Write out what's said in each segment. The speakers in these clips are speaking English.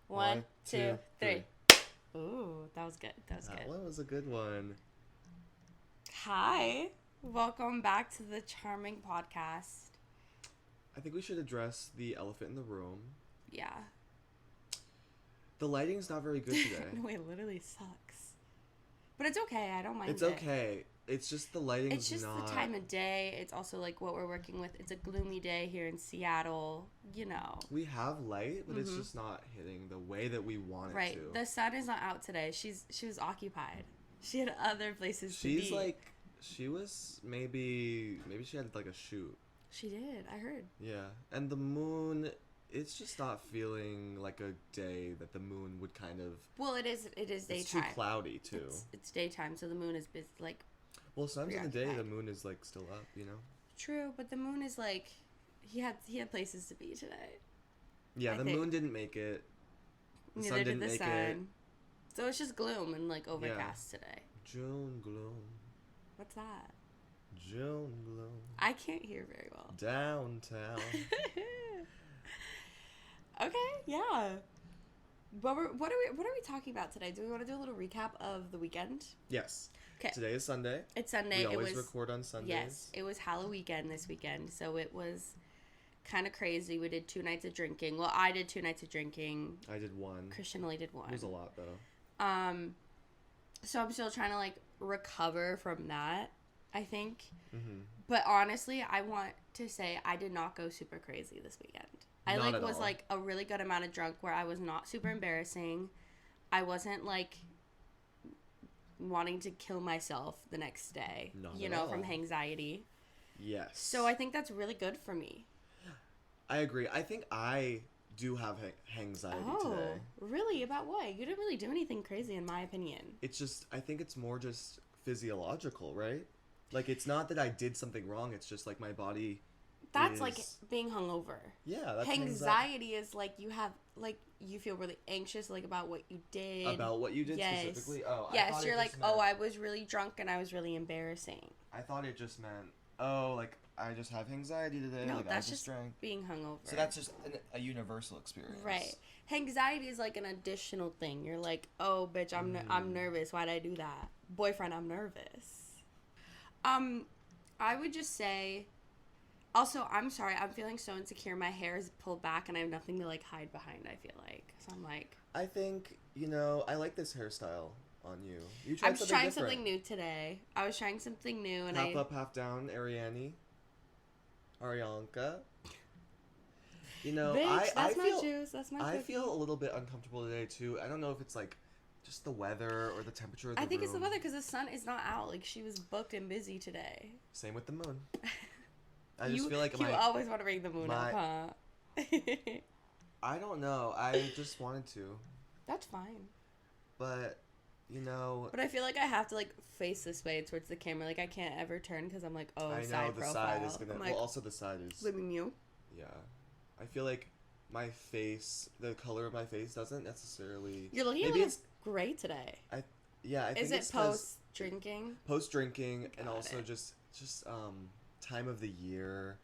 One, two, three. Ooh, that was good. That was good. That one was a good one. Hi. Welcome back to the Charming Podcast. I think we should address the elephant in the room. Yeah. The lighting's not very good today. No, it literally sucks. But it's okay. I don't mind It's it. okay. It's just the lighting's not... It's just the time of day. It's also like what we're working with. It's a gloomy day here in Seattle, you know. We have light, but it's just not hitting the way that we want it to. Right. The sun is not out today. She was occupied. She had other places to be. She's like... She was maybe she had like a shoot. She did. I heard. Yeah. And the moon... It's just not feeling like a day that the moon would kind of... Well, it is daytime. It's too cloudy, too. It's daytime, so the moon is busy, like... Well, sometimes in the day, the moon is, like, still up, you know? True, but the moon is, like... He had places to be today. Yeah, the moon didn't make it. The sun didn't make it. So it's just gloom and, like, overcast today. June gloom. What's that? June gloom. I can't hear very well. Downtown. Okay, yeah. But what are we talking about today? Do we want to do a little recap of the weekend? Yes. Okay. Today is Sunday. It's Sunday. We always record on Sundays. Yes, it was Halloween this weekend, so it was kind of crazy. We did 2 nights of drinking. Well, I did 2 nights of drinking. I did 1. Christian only did 1. It was a lot, though. So I'm still trying to, like, recover from that, I think. Mm-hmm. But honestly, I want to say I did not go super crazy this weekend. I was like a really good amount of drunk where I was not super embarrassing. I wasn't like wanting to kill myself the next day, from anxiety. Yes. So I think that's really good for me. I agree. I think I do have anxiety today. Really? About what? You didn't really do anything crazy in my opinion. It's just, I think it's more just physiological, right? Like, it's not that I did something wrong. It's just like my body... That's like being hungover. Yeah, that's anxiety is like you have like you feel really anxious like about what you did. About what you did specifically? Oh, yes, you're like, I was really drunk and I was really embarrassing. I thought it just meant, like I just have anxiety today. No, like, that's I just drank. Being hungover. So that's just a universal experience. Right. Anxiety is like an additional thing. You're like, oh, bitch, I'm nervous. Why'd I do that? Boyfriend, I'm nervous. I would just say. Also, I'm sorry, I'm feeling so insecure. My hair is pulled back and I have nothing to, like, hide behind, I feel like. So I'm like... I think, I like this hairstyle on you. You tried something different. I'm trying something new today. I was trying something new and half up, half down, Arianka. Bitch, that's my juice. That's my cookie. I feel a little bit uncomfortable today, too. I don't know if it's, like, just the weather or the temperature of the room. I think it's the weather because the sun is not out. Like, she was booked and busy today. Same with the moon. I just feel like you always want to bring the moon up, huh? I don't know. I just wanted to. That's fine. But, But I feel like I have to, like, face this way towards the camera. Like, I can't ever turn because I'm like, oh, side profile. I know, the side is going to... Well, also the side is... Living you? Yeah. I feel like my face, the color of my face doesn't necessarily... You're looking a little great today. I think is it post-drinking? Post-drinking, and also just time of the year.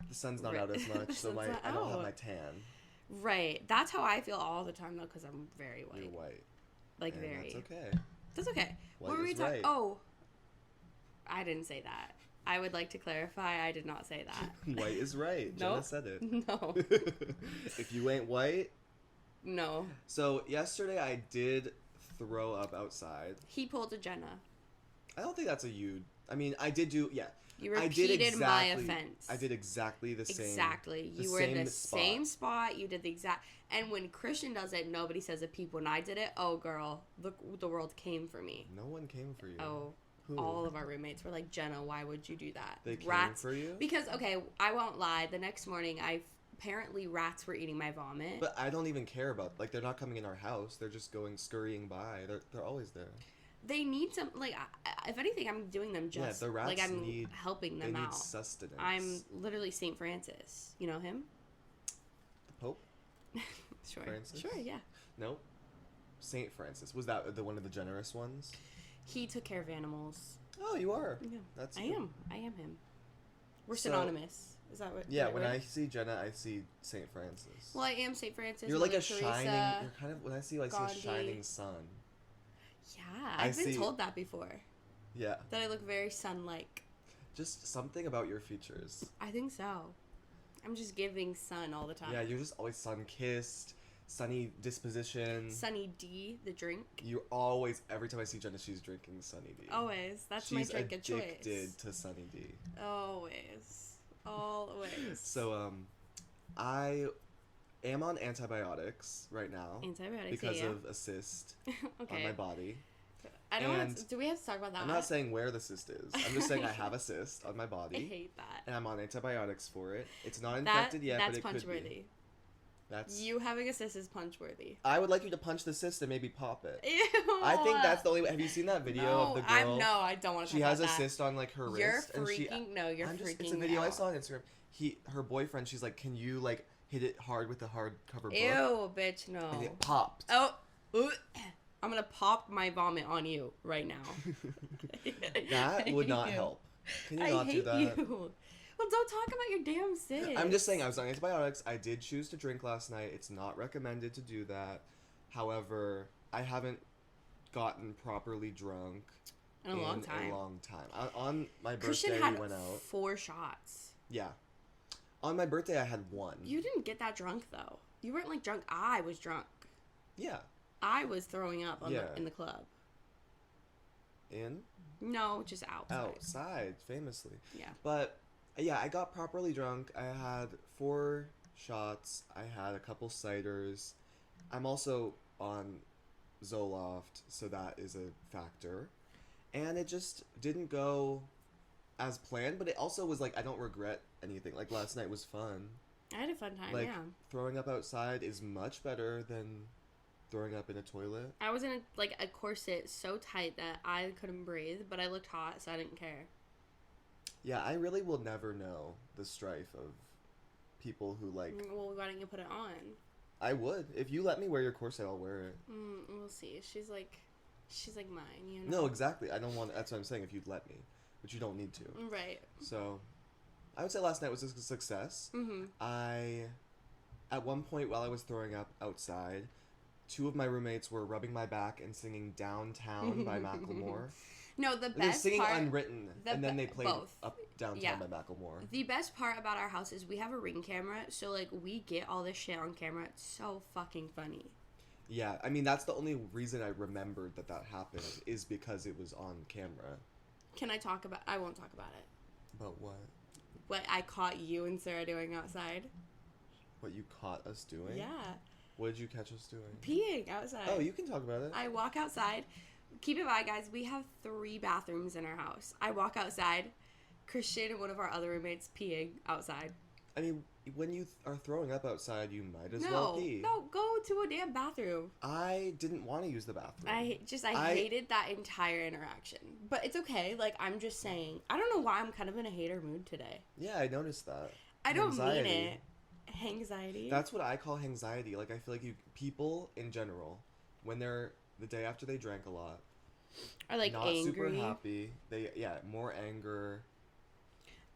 The sun's not out as much, so I don't have my tan. Right. That's how I feel all the time, though, because I'm very white. You're white. Like, and very. That's okay. That's okay. White what were we talking? Right. Oh. I didn't say that. I would like to clarify, I did not say that. White is right. Jenna said it. No. If you ain't white. No. So, yesterday I did throw up outside. He pulled a Jenna. I don't think that's a you. I mean, I did do, yeah. You repeated my offense. I did exactly the same. Exactly. You were in the same spot. You did the exact... And when Christian does it, nobody says a peep. When I did it, oh, girl, the world came for me. No one came for you. Oh. Who? All of our roommates were like, Jenna, why would you do that? They came for you? Because, okay, I won't lie. The next morning, apparently rats were eating my vomit. But I don't even care about... Like, they're not coming in our house. They're just scurrying by. They're always there. They need some, like, if anything, I'm doing them just, the rats like, I'm helping them out. They need sustenance. I'm literally St. Francis. You know him? The Pope? Sure. Francis? Sure, yeah. Nope. St. Francis. Was that one of the generous ones? He took care of animals. Oh, you are? Yeah. That's I am him. We're synonymous. Is that what? Yeah, when I see Jenna, I see St. Francis. Well, I am St. Francis. You're like a Teresa, shining. You're kind of when I see you, I see a shining sun. Yeah, I've been told that before. Yeah. That I look very sun-like. Just something about your features. I think so. I'm just giving sun all the time. Yeah, you're just always sun-kissed, sunny disposition. Sunny D, the drink. You always, every time I see Jenna, she's drinking Sunny D. Always. That's my drink of choice. She's addicted to Sunny D. Always. Always. So, I am on antibiotics right now. Antibiotics, because of a cyst on my body. I don't do we have to talk about that? I'm not saying where the cyst is. I'm just saying I have a cyst on my body. I hate that. And I'm on antibiotics for it. It's not infected yet, but it could be. That's you having a cyst is punch-worthy. I would like you to punch the cyst and maybe pop it. Ew. I think that's the only way. Have you seen that video of the girl? No, I don't want to talk about that. She has a cyst on like her wrist. You're freaking freaking It's a video I saw on Instagram. Her boyfriend, she's like, can you like hit it hard with the hardcover book? Ew, bitch, no. And it popped. Oh, I'm gonna pop my vomit on you right now. That would not help. Can you not do that? You. Well, don't talk about your damn cyst. I'm just saying, I was on antibiotics. I did choose to drink last night. It's not recommended to do that. However, I haven't gotten properly drunk in a long time. On my birthday, Christian had we went out. 4 shots. Yeah. On my birthday, I had 1. You didn't get that drunk, though. You weren't, like, drunk. I was drunk. Yeah. I was throwing up in the club. In? No, just outside. Outside, famously. Yeah. But, yeah, I got properly drunk. I had 4 shots. I had a couple ciders. I'm also on Zoloft, so that is a factor. And it just didn't go as planned, but it also was like, I don't regret anything. Like, last night was fun. I had a fun time, like, yeah. Throwing up outside is much better than throwing up in a toilet. I was in a corset so tight that I couldn't breathe, but I looked hot, so I didn't care. Yeah, I really will never know the strife of people who like... Well, why don't you put it on? I would. If you let me wear your corset, I'll wear it. We'll see. She's like mine, you know? No, exactly. I don't want... That's what I'm saying, if you'd let me. But you don't need to. Right. So, I would say last night was a success. Mm-hmm. At one point while I was throwing up outside, 2 of my roommates were rubbing my back and singing Downtown by Macklemore. No, the best part... They were singing Unwritten, and then they played both. Up Downtown by Macklemore. The best part about our house is we have a Ring camera, so, like, we get all this shit on camera. It's so fucking funny. Yeah, I mean, that's the only reason I remembered that happened, is because it was on camera. Can I talk about... I won't talk about it. About what? What I caught you and Sarah doing outside. What you caught us doing? Yeah. What did you catch us doing? Peeing outside. Oh, you can talk about it. I walk outside. Keep in mind, guys, we have 3 bathrooms in our house. I walk outside. Christian and one of our other roommates peeing outside. I mean, when you are throwing up outside, you might as well pee. No, go to a damn bathroom. I didn't want to use the bathroom. I hated that entire interaction. But it's okay. Like, I'm just saying. I don't know why I'm kind of in a hater mood today. Yeah, I noticed that. I don't mean it. Anxiety? That's what I call anxiety. Like, I feel like people in general, when they're the day after they drank a lot, are like not angry. super happy. More anger.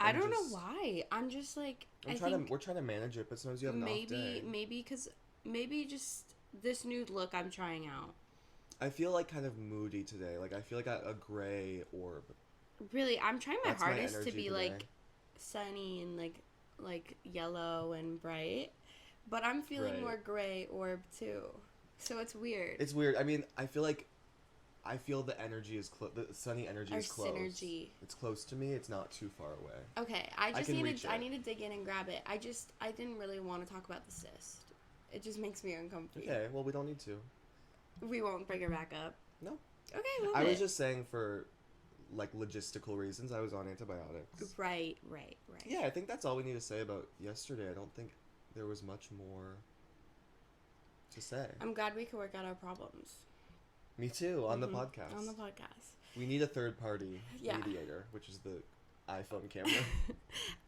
I don't know why. I'm just like we're trying to manage it, but sometimes you have an off day. Maybe just this new look I'm trying out. I feel like kind of moody today. Like I feel like a gray orb. Really, I'm trying my hardest to be today. Like sunny and like yellow and bright, but I'm feeling more gray orb too. So it's weird. It's weird. I mean, I feel the energy is close. The sunny energy is close. Synergy. It's close to me. It's not too far away. Okay, I need to dig in and grab it. I didn't really want to talk about the cyst. It just makes me uncomfortable. Okay, well we don't need to. We won't bring her back up. No. Okay, I was just saying for like logistical reasons I was on antibiotics. Right. Yeah, I think that's all we need to say about yesterday. I don't think there was much more to say. I'm glad we could work out our problems. Me too, on the podcast. On the podcast. We need a third party mediator, which is the iPhone camera.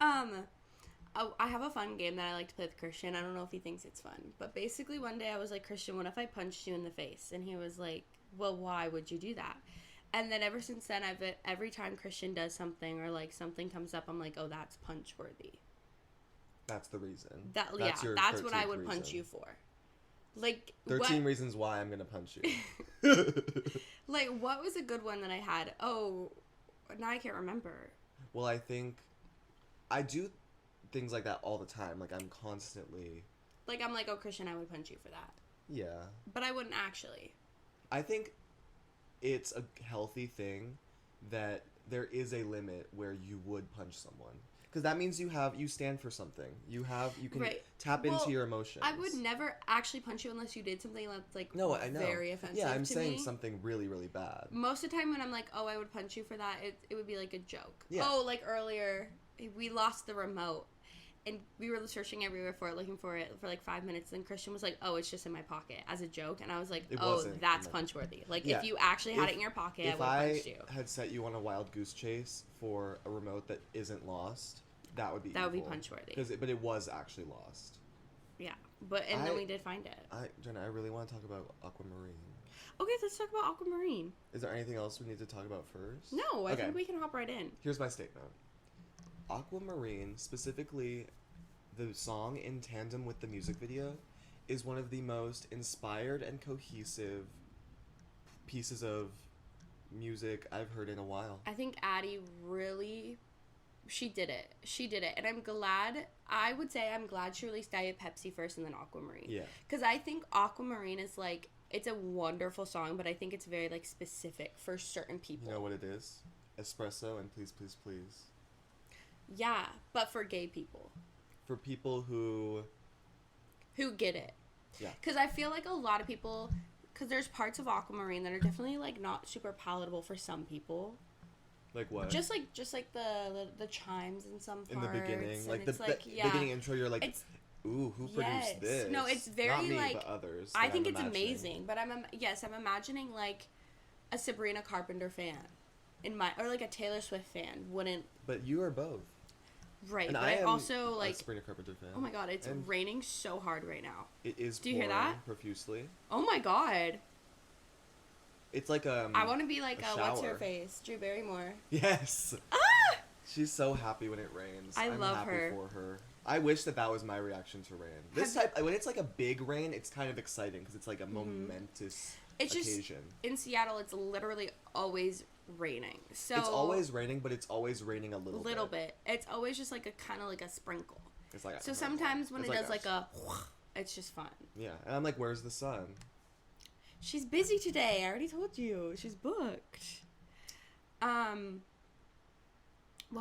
I have a fun game that I like to play with Christian. I don't know if he thinks it's fun. But basically one day I was like, Christian, what if I punched you in the face? And he was like, well, why would you do that? And then ever since then, every time Christian does something or like something comes up, I'm like, oh, that's punch worthy. That's the reason. That's your that's what I 13th would punch reason. you for. Like 13 reasons why I'm gonna punch you. Like, what was a good one that I had? Oh, now I can't remember. Well, I think I do things like that all the time. Like, I'm constantly... Like, I'm like, oh, Christian, I would punch you for that. Yeah. But I wouldn't actually. I think it's a healthy thing that there is a limit where you would punch someone. Because that means you stand for something. You can tap into your emotions. I would never actually punch you unless you did something that's, like, no, I know. very offensive Yeah, I'm to saying me. something really, really bad. Most of the time when I'm like, oh, I would punch you for that, it would be, like, a joke. Yeah. Oh, like, earlier, we lost the remote, and we were searching everywhere for it, looking for it for, like, 5 minutes, and Christian was like, oh, it's just in my pocket, as a joke, and I was like, oh, that's punch-worthy. Like, if you actually had it in your pocket, I would have punched you. If I had set you on a wild goose chase for a remote that isn't lost... That would be punch-worthy. But it was actually lost. Yeah. Then we did find it. Jenna, I really want to talk about Aquamarine. Okay, let's talk about Aquamarine. Is there anything else we need to talk about first? No, I think we can hop right in. Here's my statement. Aquamarine, specifically the song in tandem with the music video, is one of the most inspired and cohesive pieces of music I've heard in a while. I think Addie really... She did it. And I'm glad she released Diet Pepsi first and then Aquamarine. Yeah. Because I think Aquamarine is, like, it's a wonderful song, but I think it's very, like, specific for certain people. You know what it is? Espresso and Please, Please, Please. Yeah, but for gay people. For people who get it. Yeah. Because I feel like a lot of people... Because there's parts of Aquamarine that are definitely, like, not super palatable for some people. Like what? Just like the chimes in some parts. In the beginning, like the yeah. beginning intro, you're like, ooh, who produced this? No, it's very not me, like but others. I think it's amazing, but I'm imagining like a Sabrina Carpenter fan, or like a Taylor Swift fan wouldn't. But you are both. Right, and but I also like a Sabrina Carpenter fan. Oh my god, it's raining so hard right now. It is. Do you hear that? Profusely. Oh my god. It's like I want to be like what's her face, Drew Barrymore. Yes. She's so happy when it rains. I'm love happy her. For her. I wish that was my reaction to rain. When it's like a big rain, it's kind of exciting because it's like a momentous occasion. Just in Seattle, it's literally always raining. So it's always raining, but it's always raining a little bit. It's always just like a kind of like a sprinkle. It's like so sometimes when it does like a, it's just fun. Yeah, and I'm like, where's the sun? She's busy today. I already told you. She's booked. What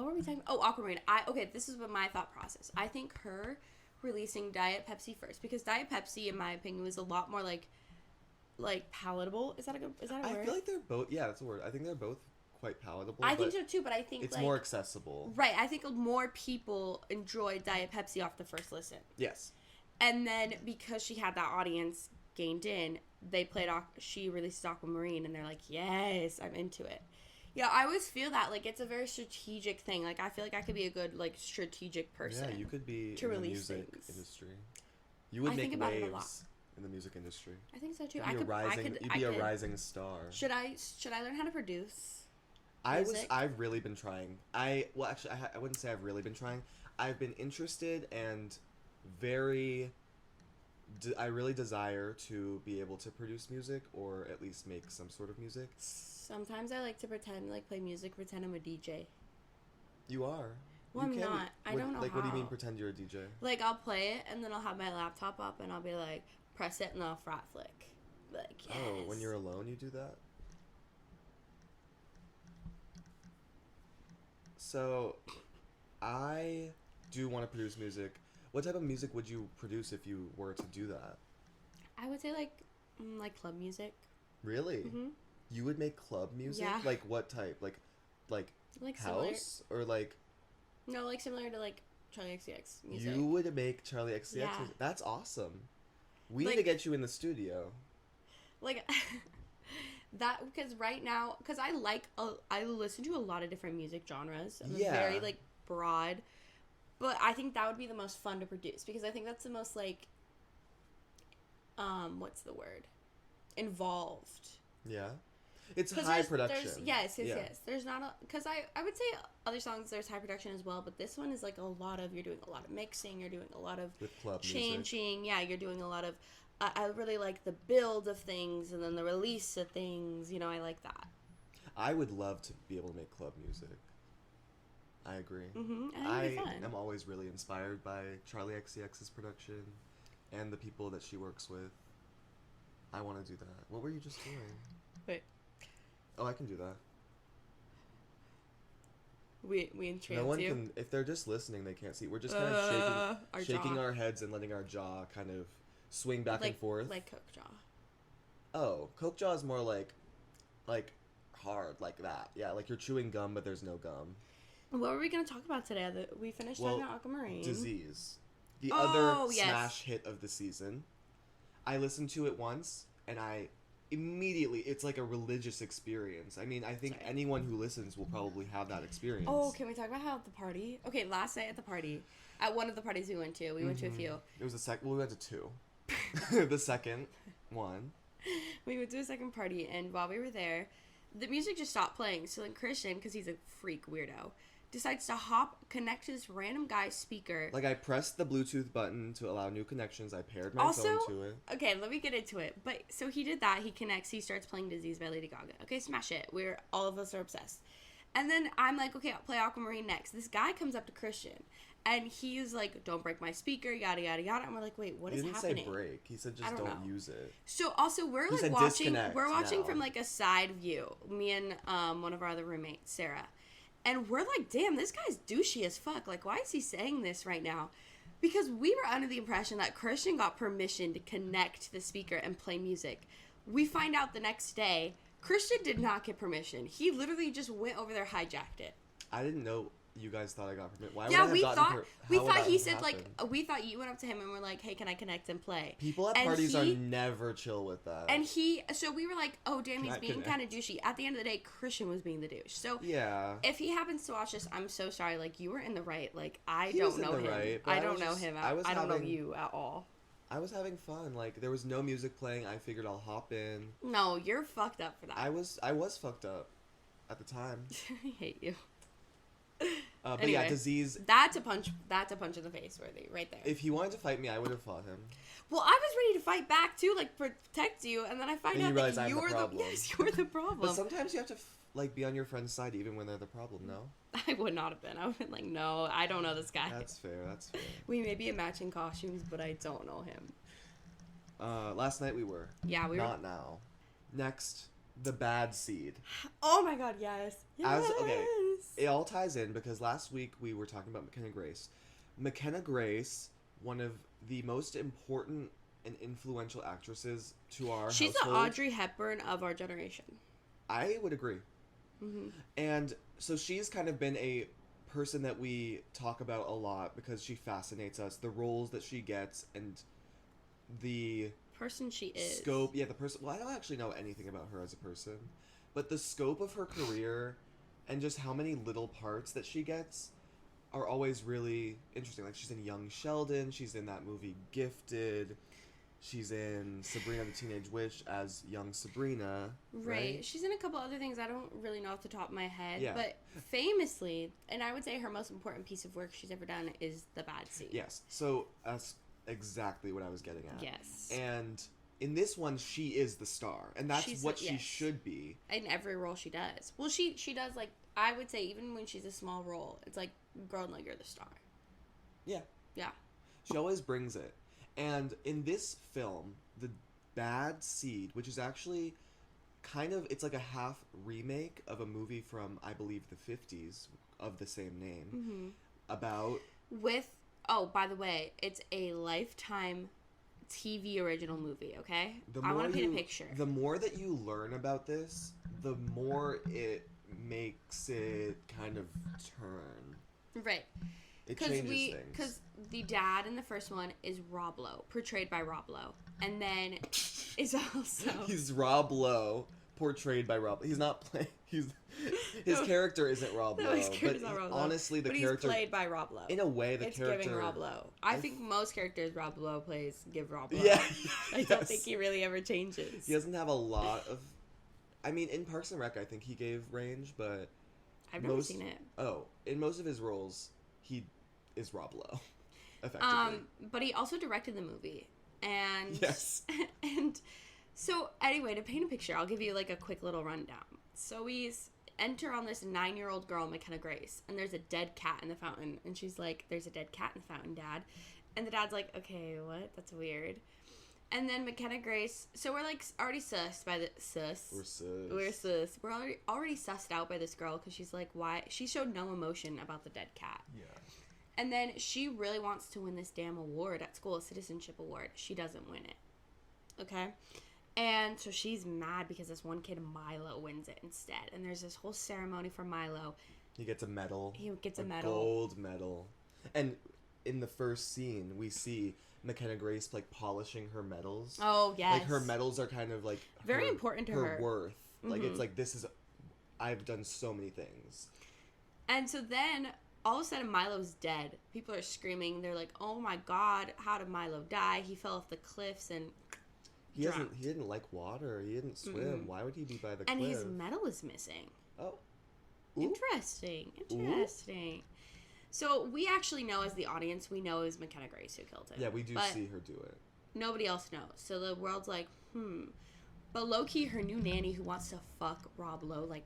were we talking about? Oh, Aquamarine. This is what my thought process. I think her releasing Diet Pepsi first, because Diet Pepsi, in my opinion, was a lot more like palatable. Is that a word? I feel like they're both. Yeah, that's a word. I think they're both quite palatable. I think so too, but I think it's more accessible. Right. I think more people enjoyed Diet Pepsi off the first listen. Yes. And then because she had that audience gained in, she releases Aquamarine, and they're like, yes, I'm into it. Yeah, I always feel that, like, it's a very strategic thing. Like, I feel like I could be a good, like, strategic person. Yeah, you could be in the music industry. You would make waves in the music industry. I think so, too. You'd be a rising star. Should I learn how to produce music? I've really been trying. I wouldn't say I've really been trying. I've been interested and I really desire to be able to produce music or at least make some sort of music. Sometimes I like to play music, pretend I'm a DJ. You are? Well, I'm not. I don't know how. What do you mean pretend you're a DJ? Like, I'll play it, and then I'll have my laptop up, and I'll be like, press it, and I'll frat flick. Like, yes. Oh, when you're alone you do that? So, I do want to produce music. What type of music would you produce if you were to do that? I would say, like club music. Really? Mm-hmm. You would make club music? Yeah. Like what type? Like house? Similar. Or like... No, like similar to, like, Charlie XCX music. You would make Charlie XCX music? That's awesome. We need to get you in the studio. Like... That, because right now, because I listen to a lot of different music genres. I'm very, like, broad. But I think that would be the most fun to produce, because I think that's the most, like, what's the word? Involved. Yeah. It's high production. Yes. There's not a... Because I would say other songs, there's high production as well, but this one is like a lot of... You're doing a lot of mixing, you're doing a lot of with club changing. Music. Yeah, you're doing a lot of... I really like the build of things and then the release of things. You know, I like that. I would love to be able to make club music. I agree. I am always really inspired by Charlie XCX's production and the people that she works with. I want to do that. What were you just doing? Wait. Oh, I can do that. We entrance no one you? can. If they're just listening, they can't see. We're just kind of shaking our heads and letting our jaw kind of swing back and forth. Like Coke jaw. Oh, Coke jaw is more like hard, like that. Yeah, like you're chewing gum, but there's no gum. What were we going to talk about today? We finished talking about Aquamarine. Disease. The other smash hit of the season. I listened to it once, and I immediately... It's like a religious experience. I mean, I think anyone who listens will probably have that experience. Oh, can we talk about how at the party... Okay, last night at the party, at one of the parties we went to, we went to a few. It was we went to two. The second one. We went to a second party, and while we were there, the music just stopped playing. So then Christian, because he's a freak weirdo, decides to connect to this random guy's speaker. Like, I pressed the Bluetooth button to allow new connections. I paired my phone to it. Okay, let me get into it. But, so he did that. He connects. He starts playing Disease by Lady Gaga. Okay, smash it. All of us are obsessed. And then I'm like, okay, I'll play Aquamarine next. This guy comes up to Christian, and he's like, don't break my speaker, yada, yada, yada. And we're like, wait, what is happening? He didn't say break. He said just don't use it. So, also, we're like watching from like a side view. Me and one of our other roommates, Sarah. And we're like, damn, this guy's douchey as fuck. Like, why is he saying this right now? Because we were under the impression that Christian got permission to connect to the speaker and play music. We find out the next day, Christian did not get permission. He literally just went over there, hijacked it. I didn't know you guys thought I got permission. Why yeah, would I we have thought he said happen? we thought you went up to him and were like, hey, can I connect and play? People at parties are never chill with that. And so we were like, oh damn, he's being kind of douchey. At the end of the day, Christian was being the douche. So yeah, if he happens to watch this, I'm so sorry. Like, you were in the right. Like, I don't know him. Right, I don't know him. I don't know you at all. I was having fun. Like, there was no music playing. I figured I'll hop in. No, you're fucked up for that. I was fucked up at the time. I hate you. But anyway, yeah, Disease. That's a punch in the face, worthy, right there. If he wanted to fight me, I would have fought him. Well, I was ready to fight back too, like protect you, and then I find out that you're the problem. Yes, you're the problem. But sometimes you have to be on your friend's side even when they're the problem. No. I would not have been. I would have been like, no, I don't know this guy. That's fair. We may be in matching costumes, but I don't know him. Last night we were. Yeah, we were. Not now. Next, the bad seed. Oh my god, yes. Okay, it all ties in because last week we were talking about McKenna Grace. McKenna Grace, one of the most important and influential actresses to our She's household. the Audrey Hepburn of our generation. I would agree. Mm-hmm. And so she's kind of been a person that we talk about a lot because she fascinates us. The roles that she gets and the person she is. Scope. Yeah, the person. Well, I don't actually know anything about her as a person. But the scope of her career and just how many little parts that she gets are always really interesting. Like, she's in Young Sheldon. She's in that movie Gifted. She's in Sabrina the Teenage Witch as young Sabrina. Right. She's in a couple other things I don't really know off the top of my head. Yeah. But famously, and I would say her most important piece of work she's ever done is The Bad Seed. Yes. So that's exactly what I was getting at. Yes. And in this one, she is the star. And that's she should be. In every role she does. Well, she does, like, I would say, even when she's a small role, it's like, girl, no, you're the star. Yeah. Yeah. She always brings it. And in this film, The Bad Seed, which is actually kind of, it's like a half remake of a movie from, I believe, the 50s of the same name. Mm-hmm. Oh, by the way, it's a Lifetime TV original movie, okay? I want to paint a picture. The more that you learn about this, the more it makes it kind of turn. Right. It changes things. Because the dad in the first one is Rob Lowe, portrayed by Rob Lowe. And then is also... He's Rob Lowe, portrayed by Rob. He's not playing... His character isn't Rob Lowe. His character's not Rob Lowe. Honestly, the character... He's played by Rob Lowe. In a way, the character... It's giving Rob Lowe. I think most characters Rob Lowe plays give Rob Lowe. Yeah. I don't think he really ever changes. He doesn't have a lot of I mean, in Parks and Rec, I think he gave range, but I've never seen it. Oh, in most of his roles, he is Rob Lowe, effectively. But he also directed the movie, and Yes. and so anyway, to paint a picture, I'll give you like a quick little rundown. So he's enter on this 9-year-old girl, McKenna Grace, and there's a dead cat in the fountain, and she's like, "There's a dead cat in the fountain, Dad," and the dad's like, "Okay, what? That's weird." And then McKenna Grace, so we're like already sussed by the We're sus. We're already sussed out by this girl because she's like, why? She showed no emotion about the dead cat. Yeah. And then she really wants to win this damn award at school, a citizenship award. She doesn't win it. Okay? And so she's mad because this one kid, Milo, wins it instead. And there's this whole ceremony for Milo. He gets a medal. He gets a medal. Gold medal. And in the first scene, we see McKenna Grace like polishing her medals. Oh, yes. Like her medals are kind of like very important to her worth. Mm-hmm. Like it's like, this is, I've done so many things. And so then all of a sudden Milo's dead. People are screaming. They're like, "Oh my God, how did Milo die? He fell off the cliffs and he didn't like water. He didn't swim. Mm-hmm. Why would he be by the cliff? And his medal is missing. Oh. Ooh. Interesting. Ooh. So we actually know, as the audience, we know it was McKenna Grace who killed him. Yeah, we do see her do it. Nobody else knows. So the world's like, But low-key, her new nanny who wants to fuck Rob Lowe, like,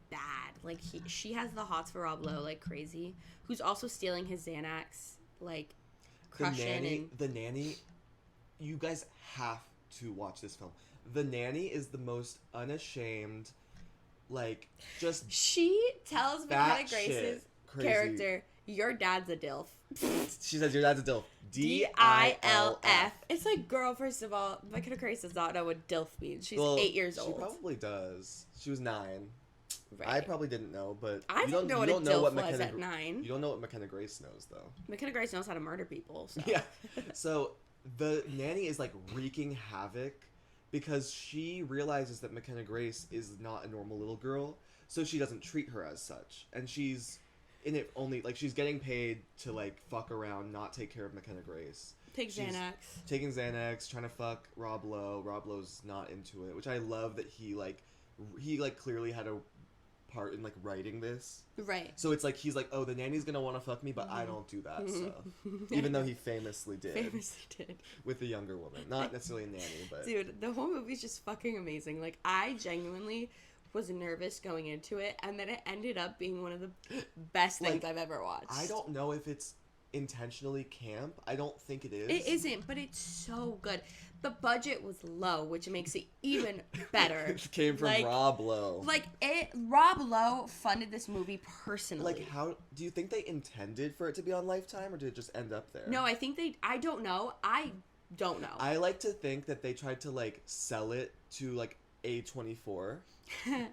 bad. Like, she has the hots for Rob Lowe, like, crazy. Who's also stealing his Xanax, like, crushing. The nanny, you guys have to watch this film. The nanny is the most unashamed, like, just... She tells McKenna Grace's character, "Your dad's a DILF." She says, "Your dad's a DILF." DILF. It's like, girl, first of all, McKenna Grace does not know what DILF means. She's 8 years old. She probably does. She was 9. Right. I probably didn't know, but I didn't know what a DILF was at 9. You don't know what McKenna Grace knows, though. McKenna Grace knows how to murder people. So. Yeah. So the nanny is like wreaking havoc because she realizes that McKenna Grace is not a normal little girl, so she doesn't treat her as such, and she's in it only like she's getting paid to like fuck around, not take care of McKenna Grace. Taking Xanax, trying to fuck Rob Lowe. Rob Lowe's not into it, which I love that he clearly had a part in like writing this. Right. So it's like he's like, "Oh, the nanny's gonna want to fuck me, but I don't do that." So even though he famously did with the younger woman, not necessarily a nanny, but dude, the whole movie's just fucking amazing. Like, I genuinely was nervous going into it, and then it ended up being one of the best things I've ever watched. I don't know if it's intentionally camp. I don't think it is. It isn't, but it's so good. The budget was low, which makes it even better. It came from Rob Lowe. Rob Lowe funded this movie personally. Like, how do you think they intended for it to be on Lifetime, or did it just end up there? No, I think I don't know. I like to think that they tried to like sell it to like A24.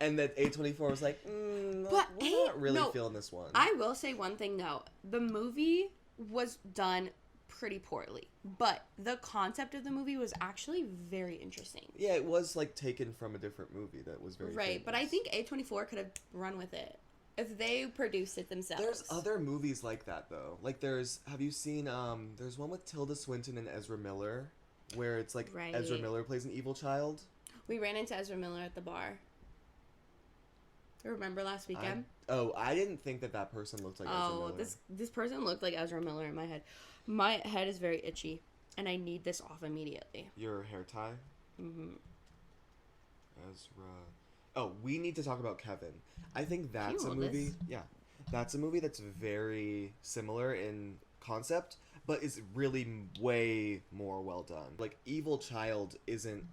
And that A24 was like, we're not really feeling this one. I will say one thing though. The movie was done pretty poorly, but the concept of the movie was actually very interesting. Yeah, it was like taken from a different movie that was very famous. But I think A24 could have run with it if they produced it themselves. There's other movies like that though. Like have you seen there's one with Tilda Swinton and Ezra Miller where it's like Ezra Miller plays an evil child. We ran into Ezra Miller at the bar. Remember last weekend? I didn't think that person looked like Ezra Miller. This person looked like Ezra Miller in my head. My head is very itchy, and I need this off immediately. Your hair tie? Mm-hmm. Ezra. Oh, we need to talk about Kevin. I think that's a movie. Yeah. That's a movie that's very similar in concept, but is really way more well done. Like, Evil Child isn't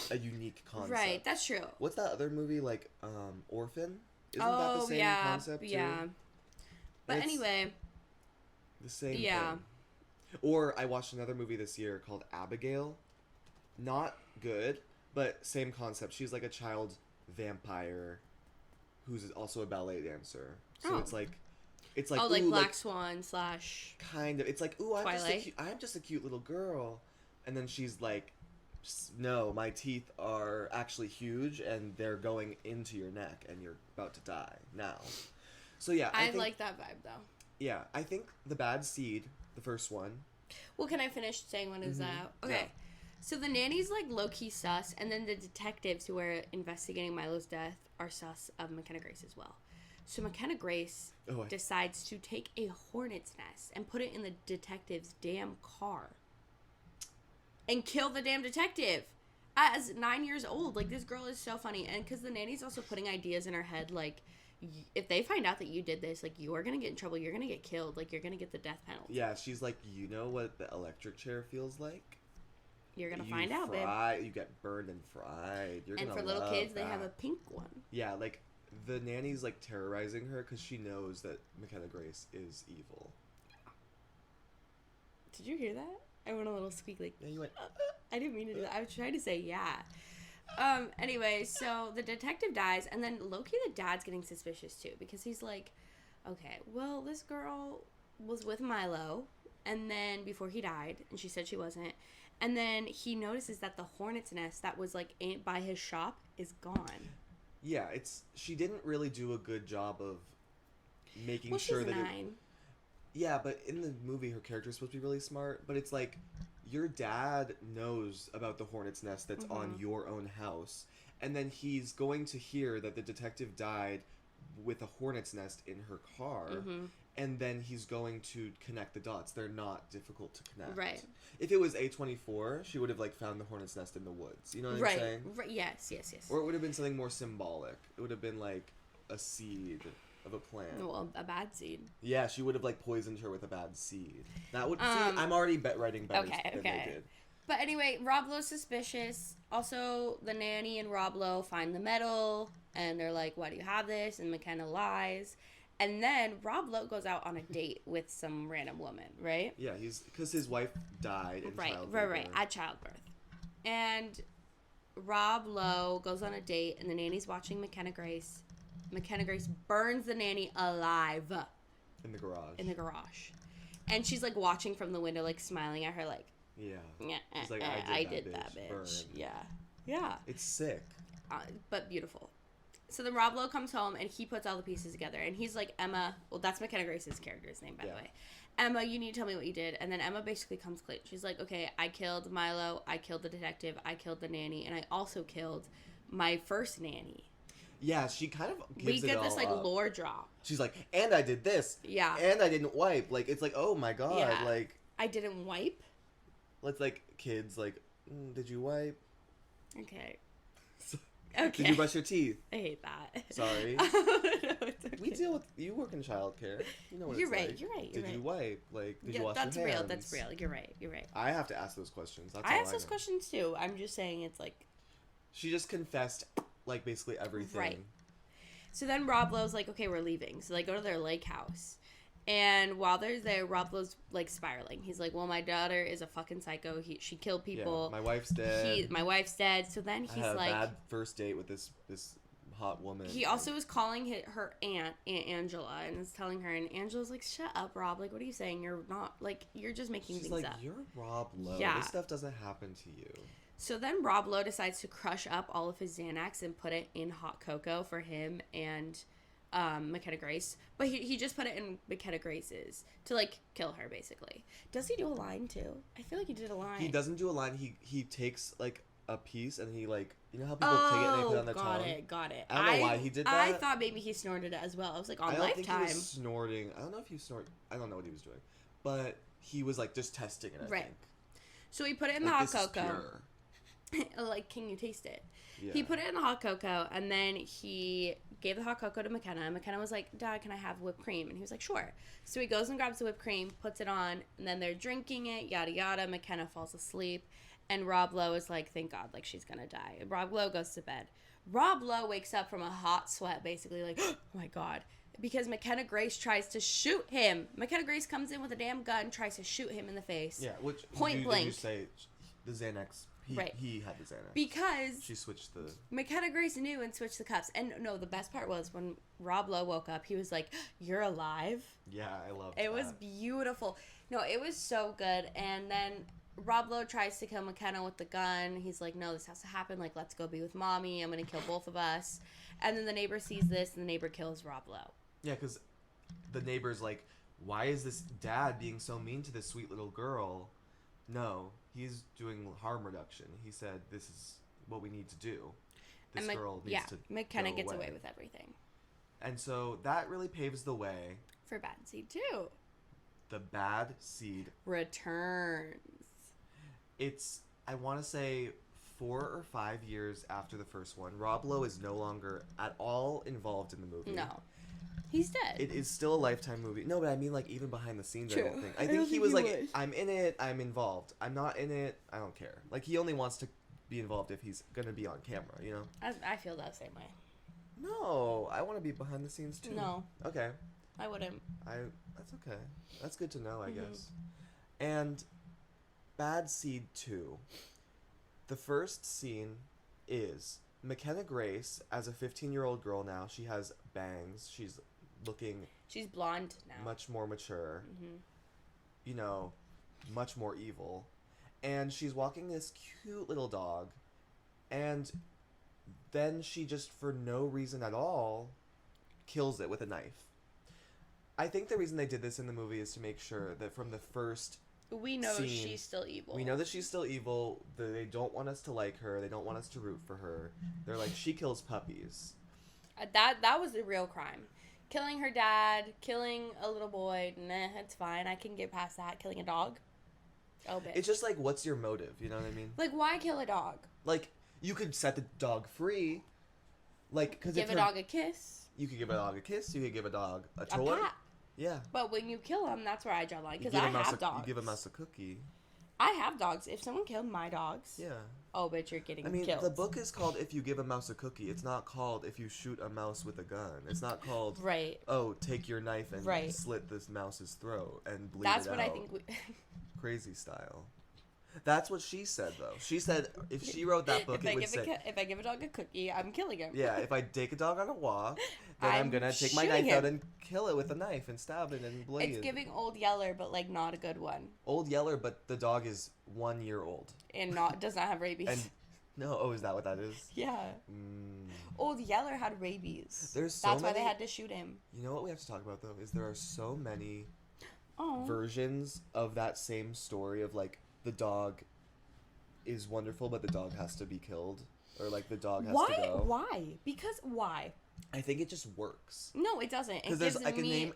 a unique concept. Right, that's true. What's that other movie, like, Orphan? Isn't that the same concept, too? Yeah. But anyway. The same thing. Or I watched another movie this year called Abigail. Not good, but same concept. She's like a child vampire who's also a ballet dancer. So it's like like Black Swan / kind of. It's like, ooh, I'm just a cute little girl, and then she's like, no, my teeth are actually huge and they're going into your neck and you're about to die now. So yeah, I like that vibe though. Yeah, I think The Bad Seed, the first one. Well, can I finish saying what is that? Okay. Yeah. So the nanny's like low-key sus, and then the detectives who are investigating Milo's death are sus of McKenna Grace as well. So McKenna Grace decides to take a hornet's nest and put it in the detective's damn car. And kill the damn detective. As 9 years old. Like, this girl is so funny. And because the nanny's also putting ideas in her head, like, if they find out that you did this, like, you are going to get in trouble. You're going to get killed. Like, you're going to get the death penalty. Yeah, she's like, you know what the electric chair feels like? You're going to find out, babe. You get burned and fried. And for little kids, they have a pink one. Yeah, like, the nanny's, like, terrorizing her because she knows that McKenna Grace is evil. Did you hear that? I went a little squeak, like... Yeah, you went... I didn't mean to do that. I was trying to say yeah. Anyway, so the detective dies, and then low-key the dad's getting suspicious, too, because he's like, okay, well, this girl was with Milo, and then before he died, and she said she wasn't, and then he notices that the hornet's nest that was, like, by his shop is gone. Yeah, she didn't really do a good job of making sure that... She's 9. Yeah, but in the movie, her character is supposed to be really smart, but it's like, your dad knows about the hornet's nest that's on your own house, and then he's going to hear that the detective died with a hornet's nest in her car, and then he's going to connect the dots. They're not difficult to connect. Right. If it was A24, she would have, like, found the hornet's nest in the woods. You know what I'm saying? Right, yes. Or it would have been something more symbolic. It would have been, like, a seed of a plant. Well, a bad seed. Yeah, she would have, like, poisoned her with a bad seed. That would... see, I'm already writing better than they did. But anyway, Rob Lowe's suspicious. Also, the nanny and Rob Lowe find the medal, and they're like, why do you have this? And McKenna lies. And then Rob Lowe goes out on a date with some random woman, right? Yeah, because his wife died in childbirth. Right, at childbirth. And Rob Lowe goes on a date, and the nanny's watching McKenna Grace. McKenna Grace burns the nanny alive. In the garage. And she's, like, watching from the window, like, smiling at her, like... Yeah. She's like, I did that, bitch. Burn. Yeah. It's sick. But beautiful. So then Rob Lowe comes home, and he puts all the pieces together. And he's like, Emma... Well, that's McKenna Grace's character's name, by the way. Emma, you need to tell me what you did. And then Emma basically comes clean. She's like, okay, I killed Milo, I killed the detective, I killed the nanny, and I also killed my first nanny. Yeah, she kind of gives We get it this, all like, up. lore drop. She's like, and I did this. Yeah. And I didn't wipe. Like, it's like, oh my god. Yeah. Like... I didn't wipe? Let's, like, kids, like, did you wipe? Okay. Okay. Did you brush your teeth? I hate that. Sorry. No, it's okay. We deal with... You work in childcare. You know what You're it's right, like. you're right. Did you wipe? Like, did you wash that's your hands? real. That's real. You're right. I have to ask those questions. That's I all ask those know. questions too. I'm just saying it's like... She just confessed, like, basically everything. Right. So then Rob Lowe's like, okay, we're leaving. So they go to their lake house. And while they're there, Rob Lowe's, like, spiraling. He's like, well, my daughter is a fucking psycho. She killed people. Yeah, my wife's dead. My wife's dead. So then he's I had like... a bad first date with this hot woman. He also was calling her Aunt Angela, and is telling her, and Angela's like, shut up, Rob. Like, what are you saying? You're not, like, you're just making She's things like, up. you're Rob Lowe. Yeah. This stuff doesn't happen to you. So then Rob Lowe decides to crush up all of his Xanax and put it in hot cocoa for him and McKenna Grace. But he just put it in McKenna Grace's to, like, kill her, basically. Does he do a line, too? I feel like he did a line. He doesn't do a line. He takes, like, a piece and he, like, you know how people take it and they put it on their tongue? Got it. I don't know why he did that. I thought maybe he snorted it as well. I was like, on Lifetime. I don't think he was snorting. I don't know if he snorted. I don't know what he was doing. But he was, like, just testing it, I think. So he put it in the hot cocoa. Like, can you taste it? Yeah. He put it in the hot cocoa, and then he gave the hot cocoa to McKenna. And McKenna was like, Dad, can I have whipped cream? And he was like, sure. So he goes and grabs the whipped cream, puts it on, and then they're drinking it, yada, yada. McKenna falls asleep, and Rob Lowe is like, thank God, like, she's gonna die. And Rob Lowe goes to bed. Rob Lowe wakes up from a hot sweat, basically, like, oh, my God. Because McKenna Grace tries to shoot him. McKenna Grace comes in with a damn gun, tries to shoot him in the face. Yeah, which... Point blank. Did you say the Xanax... He had the Xanax. Because... She switched the... McKenna Grace knew and switched the cups. And no, the best part was when Rob Lowe woke up, he was like, you're alive? Yeah, I loved it. It was beautiful. No, it was so good. And then Rob Lowe tries to kill McKenna with the gun. He's like, no, this has to happen. Like, let's go be with Mommy. I'm going to kill both of us. And then the neighbor sees this, and the neighbor kills Rob Lowe. Yeah, because the neighbor's like, why is this dad being so mean to this sweet little girl? No, He's doing harm reduction. He said, this is what we need to do. This girl needs to McKenna gets away with everything. And so that really paves the way for Bad Seed 2. The Bad Seed returns. It's, I want to say, 4 or 5 years after the first one. Rob Lowe is no longer at all involved in the movie. No. He's dead. It is still a Lifetime movie. No, but I mean, like, even behind the scenes, True. I don't think. I think he was like, I'm in it, I'm involved. I'm not in it, I don't care. Like, he only wants to be involved if he's going to be on camera, you know? I feel that same way. No, I want to be behind the scenes, too. No. Okay. I wouldn't. That's okay. That's good to know, I guess. And Bad Seed 2. The first scene is McKenna Grace, as a 15-year-old girl now. She has bangs. She's blonde now. Much more mature. You know, much more evil. And she's walking this cute little dog. And then she just, for no reason at all, kills it with a knife. I think the reason they did this in the movie is to make sure that from the first we know scene, she's still evil. We know that she's still evil. They don't want us to like her. They don't want us to root for her. They're like, she kills puppies. That was a real crime. Killing her dad, killing a little boy, nah, it's fine. I can get past that. Killing a dog? Oh, bitch. It's just like, what's your motive? You know what I mean? Like, why kill a dog? Like, you could set the dog free. Like, cause give a dog a kiss. You could give a dog a kiss. You could give a dog a toy. A pat. Yeah. But when you kill them, that's where I draw the line. Because I have dogs. You give a mouse a cookie. I have dogs. If someone killed my dogs... Yeah. Oh, bitch, you're getting killed. I mean, the book is called If You Give a Mouse a Cookie. It's not called If You Shoot a Mouse with a Gun. It's not called... Right. Oh, take your knife and slit this mouse's throat and bleed that's it out. That's what I think... Crazy style. That's what she said, though. She said if she wrote that book, it would say... If I give a dog a cookie, I'm killing him. Yeah, if I take a dog on a walk, then I'm going to take my knife out and kill it with a knife and stab it and bleed. It's giving Old Yeller, but, like, not a good one. Old Yeller, but the dog is 1 year old. And does not have rabies. Is that what that is? Yeah. Old Yeller had rabies. That's why they had to shoot him. You know what we have to talk about, though, is there are so many versions of that same story of, like, the dog is wonderful, but the dog has to be killed. Or, like, the dog has to go. Why? Because why? I think it just works. No, it doesn't. It gives me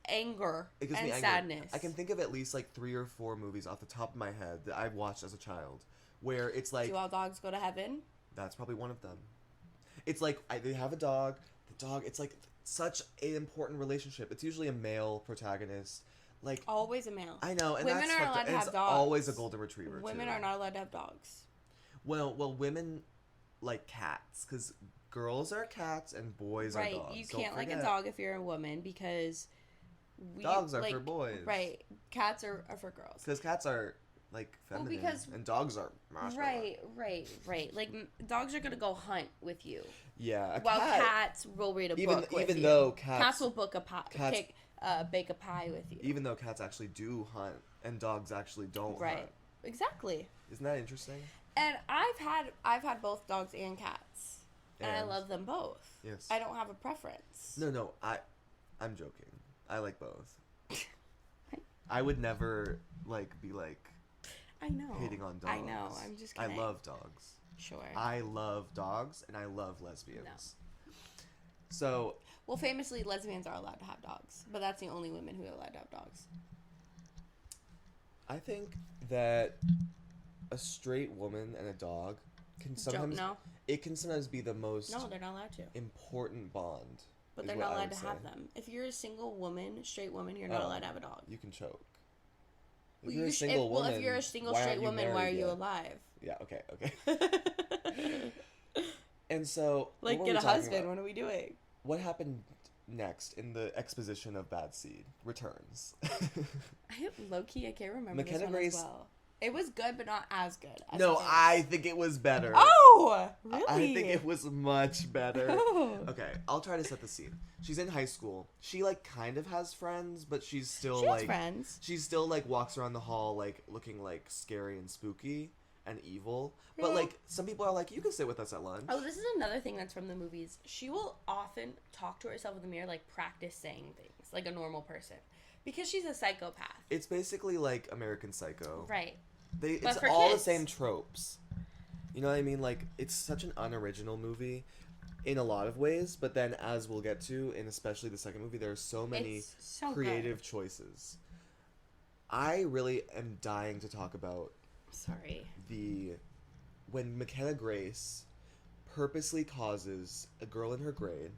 anger and sadness. I can think of at least, like, 3 or 4 movies off the top of my head that I've watched as a child where it's like... Do all dogs go to heaven? That's probably one of them. It's like, they have a dog. The dog, it's like such an important relationship. It's usually a male protagonist. Like, always a male. I know, and women are allowed to have dogs. Always a golden retriever. Women are not allowed to have dogs. Well, women like cats because girls are cats and boys are dogs. Right, you can't like a dog if you're a woman because dogs are for boys. Right, cats are for girls. Because cats are like feminine, and dogs are masculine. Right. Like dogs are gonna go hunt with you. Yeah, cats will read a book with you. Even though cats will bake a pie with you. Even though cats actually do hunt and dogs actually don't hunt. Right. Exactly. Isn't that interesting? And I've had both dogs and cats. And I love them both. Yes. I don't have a preference. No, I'm joking. I like both. I would never be I know. hating on dogs. I know. I'm just kidding. I love dogs. Sure. I love dogs and I love lesbians. No. So, well, famously, lesbians are allowed to have dogs, but that's the only women who are allowed to have dogs. I think that a straight woman and a dog can sometimes it can sometimes be the most they're not allowed to important bond. But they're not allowed to have them. If you're a single woman, straight woman, you're not allowed to have a dog. You can choke. If you're a single straight woman, why are you alive? Yeah. Okay. And so, get a husband. What are we doing? What happened next in the exposition of Bad Seed Returns? Low-key, I can't remember McKenna this one Grace, as well. It was good, but not as good. I think it was better. Oh, really? I think it was much better. Oh. Okay, I'll try to set the scene. She's in high school. She kind of has friends, but she's still has friends. She's still walks around the hall looking scary and spooky and evil. Yeah. But some people are you can sit with us at lunch. Oh, this is another thing that's from the movies. She will often talk to herself in the mirror, practice saying things like a normal person, because she's a psychopath. It's basically like American Psycho. Right. it's for all kids. the same tropes. You know what I mean? Like, it's such an unoriginal movie in a lot of ways, but then as we'll get to, and especially the second movie, there are so many It's so creative choices. I really am dying to talk about Sorry. when McKenna Grace purposely causes a girl in her grade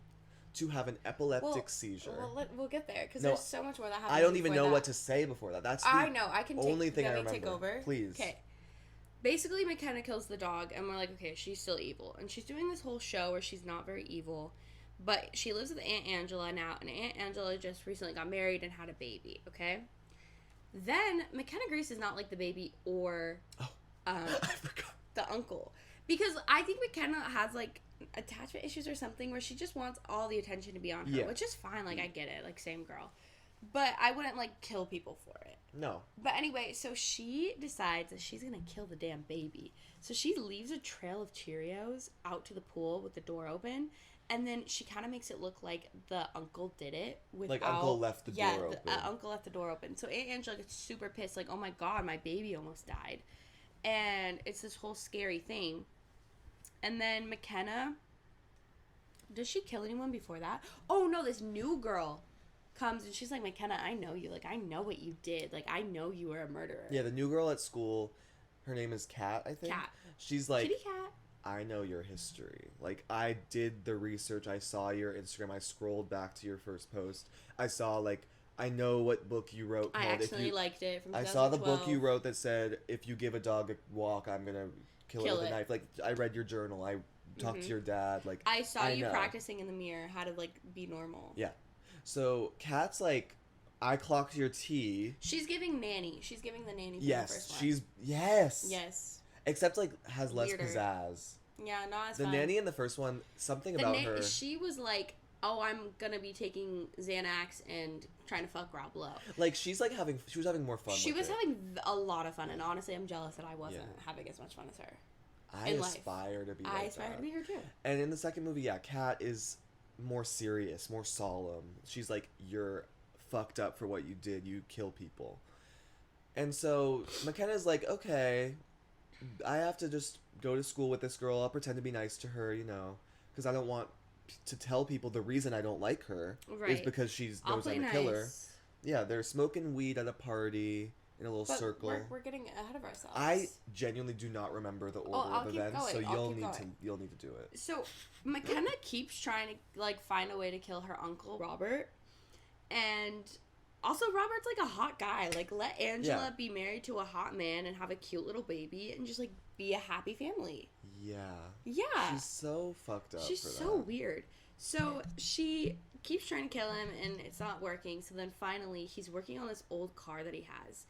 to have an epileptic seizure. We'll get there because No, there's so much more that happens. I don't even before know that. what to say before that. That's the I know. I can only thing I let me remember. take over. Please. Okay. Basically, McKenna kills the dog, and we're like, okay, she's still evil, and she's doing this whole show where she's not very evil, but she lives with Aunt Angela now, and Aunt Angela just recently got married and had a baby. Okay. Then McKenna Grace is not like the baby or I forgot. the uncle, because I think McKenna has like attachment issues or something where she just wants all the attention to be on her, which is fine. Like, I get it. Like, same girl. But I wouldn't, like, kill people for it. No. But anyway, so she decides that she's going to kill the damn baby. So she leaves a trail of Cheerios out to the pool with the door open. And then she kind of makes it look like the uncle did it without... Like, uncle left the door open. Yeah, uncle left the door open. So Aunt Angela gets super pissed. Like, oh my God, my baby almost died. And it's this whole scary thing. And then McKenna... Does she kill anyone before that? Oh, no, this new girl comes and she's like, McKenna, I know you. Like, I know what you did. Like, I know you were a murderer. Yeah, the new girl at school, her name is Kat, I think. Kat. She's like, Kitty Cat. I know your history. Like, I did the research. I saw your Instagram. I scrolled back to your first post. I saw, like, I know what book you wrote called... I actually liked it from 2012. I saw the book you wrote that said, if you give a dog a walk, I'm going to kill it with a knife. Like, I read your journal. I talked to your dad. Like, I saw you know. Practicing in the mirror how to, like, be normal. Yeah. So, Kat's like, I clocked your tea. She's giving nanny. She's giving the nanny from Yes, the first one. she's... Yes. Yes. Except, like, has less Weirder. pizzazz. Yeah, not as The fun. nanny in the first one, something about her... She was like, oh, I'm gonna be taking Xanax and trying to fuck Rob Lowe. Like, she was having more fun She with was it. having a lot of fun, and honestly, I'm jealous that I wasn't having as much fun as her. I in life. aspire to be like I aspire that. to be her too. And in the second movie, yeah, Kat is more serious, more solemn. She's like, you're fucked up for what you did. You kill people. And so McKenna's like, okay, I have to just go to school with this girl. I'll pretend to be nice to her, you know, because I don't want to tell people the reason I don't like her is because she knows I'm a killer. Yeah, they're smoking weed at a party in a little circle. We're getting ahead of ourselves. I genuinely do not remember the order of events, so you'll need to do it. So McKenna keeps trying to like find a way to kill her uncle Robert, and also Robert's like a hot guy. Like, let Angela be married to a hot man and have a cute little baby and just like be a happy family. Yeah. She's so fucked up. She's so weird. So she keeps trying to kill him and it's not working. So then finally he's working on this old car that he has.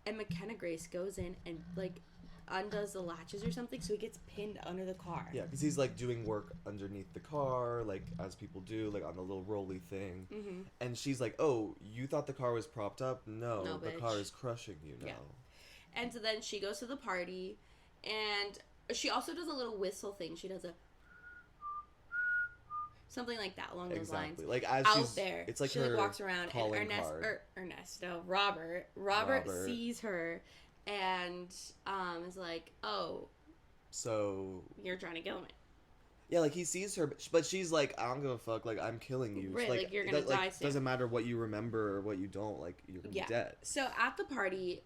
And McKenna Grace goes in and like undoes the latches or something, so he gets pinned under the car. Yeah, because he's like doing work underneath the car, like as people do, like on the little rolly thing. Mm-hmm. And she's like, "Oh, you thought the car was propped up? No, the bitch. car is crushing you now." Yeah. And so then she goes to the party, and she also does a little whistle thing. She does a something like that along those lines. Like as out she's there, it's like she her like walks around, and Robert sees her. And is like, oh, so you're trying to kill me. Yeah, like he sees her, but she's like, I don't give a fuck. Like, I'm killing you. Right, like you're gonna die soon. Doesn't matter what you remember or what you don't. Like, you're gonna be dead. So at the party,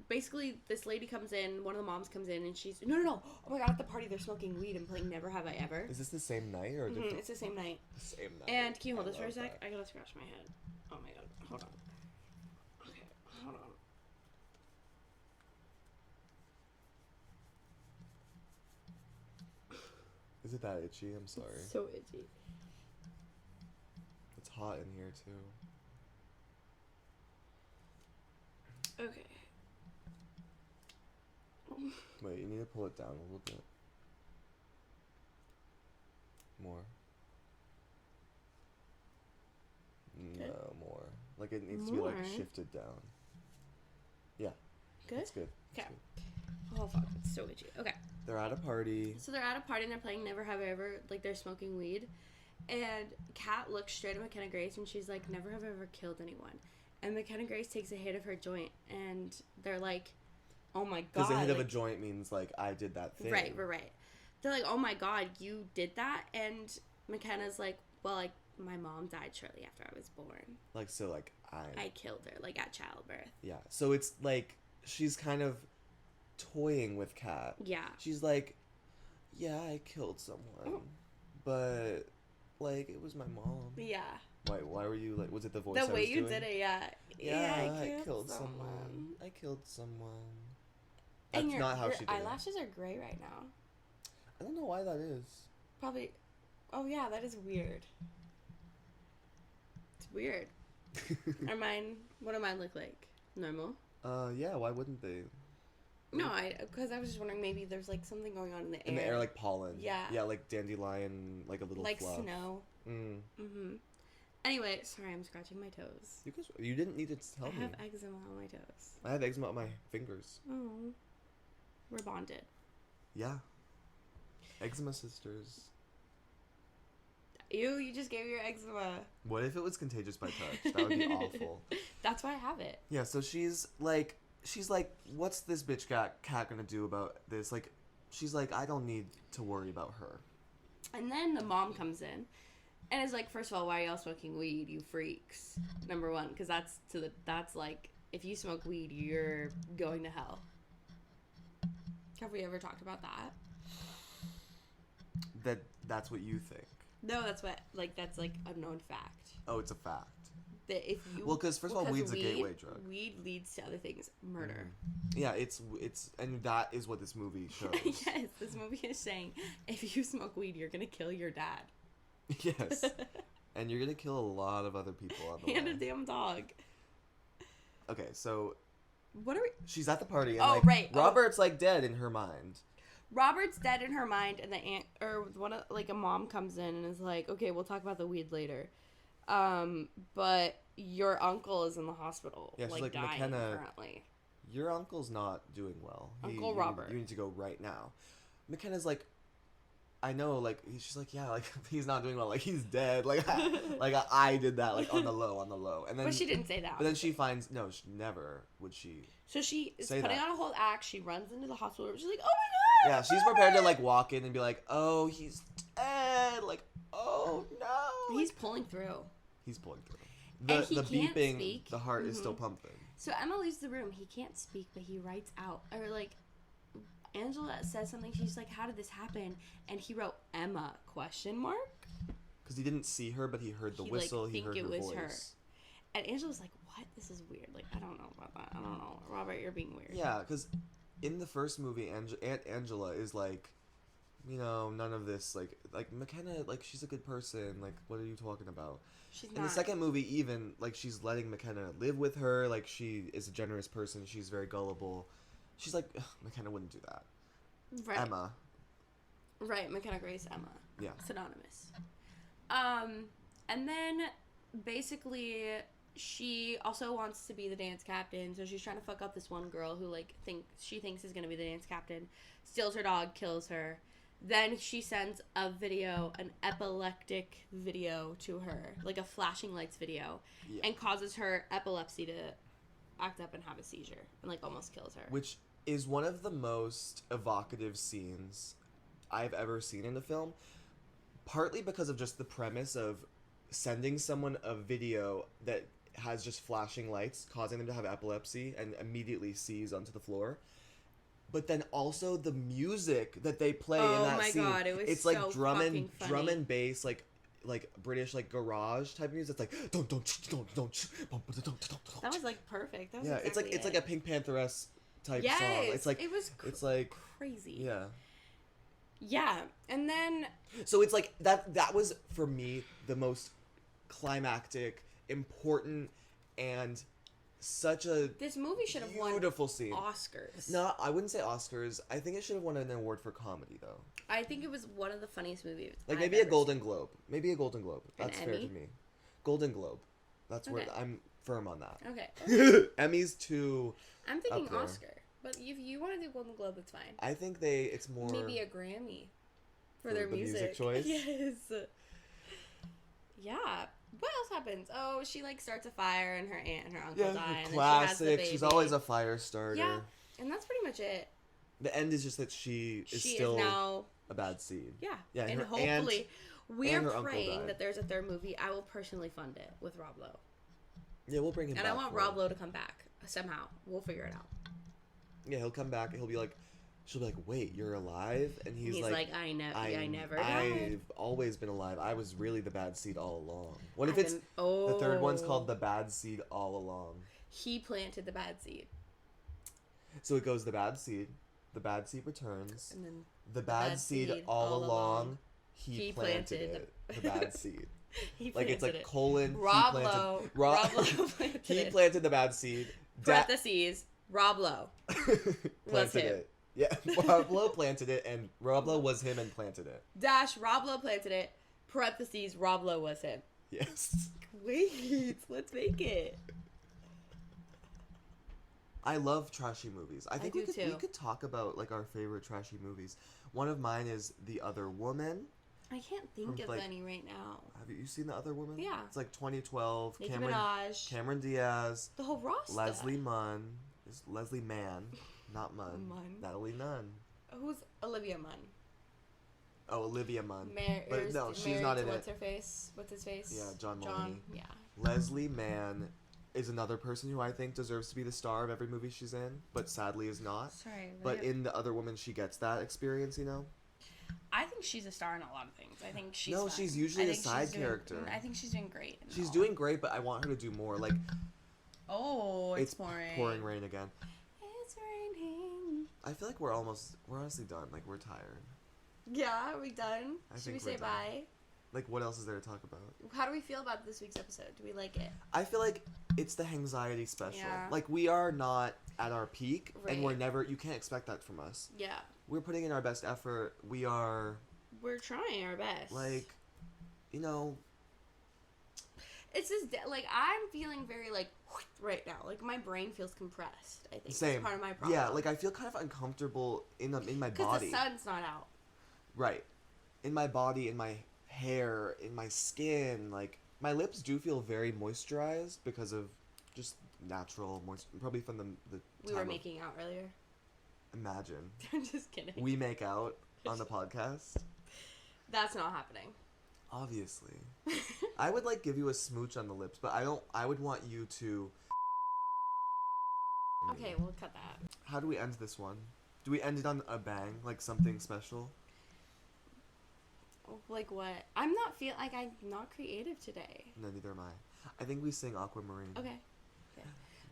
basically this lady comes in. One of the moms comes in, and she's no. Oh my god! At the party, they're smoking weed and playing Never Have I Ever. Is this the same night or different? It's the same night. The same night. And can you hold this for a sec? I gotta scratch my head. Oh my god! Hold on. Okay, hold on. Is it that itchy? I'm sorry. It's so itchy. It's hot in here too. Okay. Wait, you need to pull it down a little bit. More. Good. No, more. Like it needs to be like shifted down. Yeah. Good? That's good. Okay. Oh fuck, it's so itchy. Okay. They're at a party. So they're at a party and they're playing Never Have I Ever, like they're smoking weed. And Kat looks straight at McKenna Grace and she's like, never have I ever killed anyone. and McKenna Grace takes a hit of her joint, and they're like, oh my god. Because a hit of like, a joint means, like, I did that thing. Right. They're like, oh my god, you did that? And McKenna's like, well, like, my mom died shortly after I was born. Like, so, like, I killed her, like, at childbirth. Yeah. So it's, like, she's kind of toying with Kat. Yeah. She's like, yeah, I killed someone. But, like, it was my mom. Yeah. Why were you, like, was it the voice The way you doing? did it, yeah. Yeah, I killed someone. I killed someone. That's And not how she did it. eyelashes are gray right now. I don't know why that is. Probably. Oh, yeah, that is weird. It's weird. What do mine look like? Normal? Yeah, why wouldn't they? No, because I was just wondering maybe there's, like, something going on in the air. In the air, like pollen. Yeah. Yeah, like dandelion, like a little like fluff. snow. Mm-hmm. Anyway, sorry, I'm scratching my toes. You didn't need to tell me. I have eczema on my toes. I have eczema on my fingers. Oh. We're bonded. Yeah. Eczema sisters. You just gave your eczema. What if it was contagious by touch? That would be awful. That's why I have it. Yeah, so she's like, what's this bitch cat gonna do about this? Like, she's like, I don't need to worry about her. And then the mom comes in and is like, first of all, why are y'all smoking weed, you freaks? Number one, because that's like, if you smoke weed, you're going to hell. Have we ever talked about that? That's what you think. No, that's a known fact. Oh, it's a fact. That if you because first of all, weed's a gateway drug. Weed leads to other things, murder. Yeah, it's and that is what this movie shows. Yes, this movie is saying if you smoke weed, you're gonna kill your dad. Yes, and you're gonna kill a lot of other people on the way. And a damn dog. Okay, so what are we? She's at the party, and right. Robert's like dead in her mind. Robert's dead in her mind, and the aunt or a mom comes in and is like, "Okay, we'll talk about the weed later." But your uncle is in the hospital, yeah, she's like dying McKenna, currently. Your uncle's not doing well. Uncle Robert. You need to go right now. McKenna's I know, she's like, yeah, he's not doing well, he's dead, I did that, on the low, and then. But she didn't say that. But then she finds, no, never would she. So she is putting on a whole act. She runs into the hospital room. She's like, oh my god. Yeah, she's prepared to walk in and be like, oh, he's dead, oh no. He's pulling through. He's pulling through. And he the can't beeping, speak. the heart is still pumping. So Emma leaves the room. He can't speak, but he writes out, or Angela says something. She's like, how did this happen? And he wrote Emma ? Because he didn't see her, but he heard the whistle. He heard her voice. Her. And Angela's like, what? This is weird. I don't know about that. I don't know. Robert, you're being weird. Yeah, because in the first movie, Aunt Angela is none of this. McKenna, she's a good person. What are you talking about? She's in the second movie, even, she's letting McKenna live with her. She is a generous person. She's very gullible. She's like, McKenna wouldn't do that. Right. Emma. Right, McKenna Grace, Emma. Yeah. Synonymous. And then, basically, she also wants to be the dance captain, so she's trying to fuck up this one girl who, she thinks is gonna be the dance captain, steals her dog, kills her. Then she sends a video, an epileptic video to her, a flashing lights video, and causes her epilepsy to act up and have a seizure, and, almost kills her. Which is one of the most evocative scenes I've ever seen in a film, partly because of just the premise of sending someone a video that has just flashing lights, causing them to have epilepsy, and immediately seize onto the floor. But then also the music that they play in that scene. Oh my god, it was it's so drum and bass, British garage type music. It's don't. That was perfect. That was exactly it's a Pink Panther-esque type song. It's crazy. Yeah. Yeah, and then so it's that was for me the most climactic, important, and such a this movie should have won beautiful scene. Oscars. No, I wouldn't say Oscars. I think it should have won an award for comedy though. I think it was one of the funniest movies. Maybe a Golden Globe. Maybe a Golden Globe. That's fair to me. Golden Globe. That's where I'm firm on that. Okay. Emmy's too. I'm thinking Oscar, but if you want to do Golden Globe, it's fine. I think it's more maybe a Grammy for their the music choice. Yes. Yeah. What else happens? Oh, she like starts a fire and her aunt and her uncle die. And classic. Then she has the baby. She's always a fire starter. Yeah, and that's pretty much it. The end is just that she is still now a bad seed. Yeah. Yeah, and her hopefully we're and her uncle praying died. that there's a third movie. I will personally fund it with Rob Lowe. Yeah, we'll bring him back. And I want Rob Lowe to come back somehow. We'll figure it out. Yeah, he'll come back and he'll be like, she'll be like, "Wait, you're alive?" And he's like, I never died. I've always been alive. I was really the bad seed all along. What if the third one's called the bad seed all along? He planted the bad seed. So it goes the bad seed returns, And then the bad seed all along. He planted it. The bad seed. Like it's like colon. Rob Lowe. Rob Lowe planted he planted the bad seed. Parentheses. Rob Lowe. Planted it. Yeah, Rob Lowe planted it, and Rob Lowe was him and planted it. Dash, Rob Lowe planted it. Parentheses, Rob Lowe was him. Yes. Wait, let's make it. I love trashy movies. I think we too. could talk about like our favorite trashy movies. One of mine is The Other Woman. I can't think of any right now. Have you seen The Other Woman? Yeah. It's like 2012. Nicki Minaj. Cameron Diaz. The whole roster. Leslie Mann. Leslie Mann. Not Munn. Natalie Nunn. Who's Olivia Munn? Oh, Olivia Munn. But no, she's not in it. What's her face? What's his face? Yeah, John Mulaney. Yeah. Leslie Mann is another person who I think deserves to be the star of every movie she's in, but sadly is not. Sorry. But in The Other Woman, she gets that experience, you know? I think she's a star in a lot of things. I think she's No, fine. she's usually a side character. I think she's doing great. She's doing great, but I want her to do more. Like, oh, it's pouring. Pouring rain again. It's raining. I feel like we're honestly done. Like, we're tired. Yeah, are we done? Should we say bye? Like, what else is there to talk about? How do we feel about this week's episode? Do we like it? I feel like it's the Hangxiety special. Yeah. Like, we are not at our peak, right. and you can't expect that from us. Yeah. We're putting in our best effort. We're trying our best. Like, you know. It's just, like, I'm feeling very, like, right now. Like, my brain feels compressed, I think. Same. It's part of my problem. Yeah, like, I feel kind of uncomfortable in my body. Because the sun's not out. Right. In my body, in my hair, in my skin. Like, my lips do feel very moisturized because of just natural moisture. Probably from the we were making out earlier. Imagine. I'm just kidding. We make out on the podcast. That's not happening. Obviously. I would, like, give you a smooch on the lips, but I would want you to... Okay, we'll cut that. How do we end this one? Do we end it on a bang? Like, something special? Like what? I'm not creative today. No, neither am I. I think we sing Aquamarine. Okay.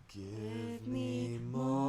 Give me more